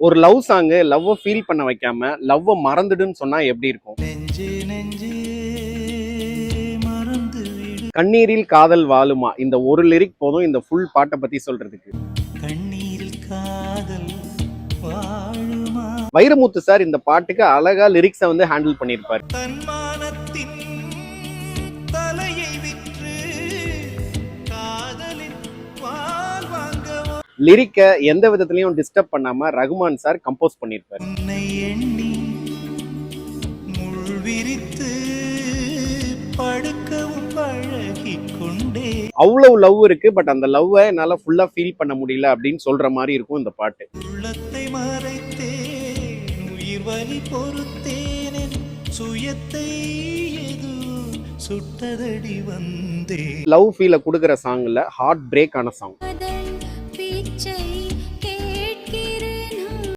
ஒரு love song லவ்வ feel பண்ண வைக்காம லவ்வ மறந்துடுன்னு சொன்னா எப்படி இருக்கும்? கண்ணீரில் காதல் வாழுமா இந்த ஒரு லிரிக் போதும் இந்த ஃபுல் பாட்டை பத்தி சொல்றதுக்கு. கண்ணீரில் காதல் வாழுமா. வைரமுத்து சார் இந்த பாட்டுக்கு அழகா லிரிக்ஸை வந்து ஹேண்டில் பண்ணியிருப்பாரு. தன்மானத்தின் தலையை விற்று காதலின் பால் வாங்கவோ. லிரிக்கை எந்த விதத்திலையும் டிஸ்டர்ப் பண்ணாம ரகுமான் சார் கம்போஸ் பண்ணியிருப்பாரு. உன்னை எண்ணி முள் விரித்து படுக்கவும் பழகிக் கொண்டே. அவ்வளவு லவ் இருக்கு, பட் அந்த லவ்வை என்னால ஃபுல்லா ஃபீல் பண்ண முடியல அப்படின்னு சொல்ற மாதிரி இருக்கும் இந்த பாட்டு. உள்ளத்தை மறைத்தேன் உயிர் வலி பொறுத்தேன் சுயத்தை எது சுட்டதடி வந்தே. லவ் ஃபீலை கொடுக்குற சாங்ல ஹார்ட் பிரேக் ஆன சாங்.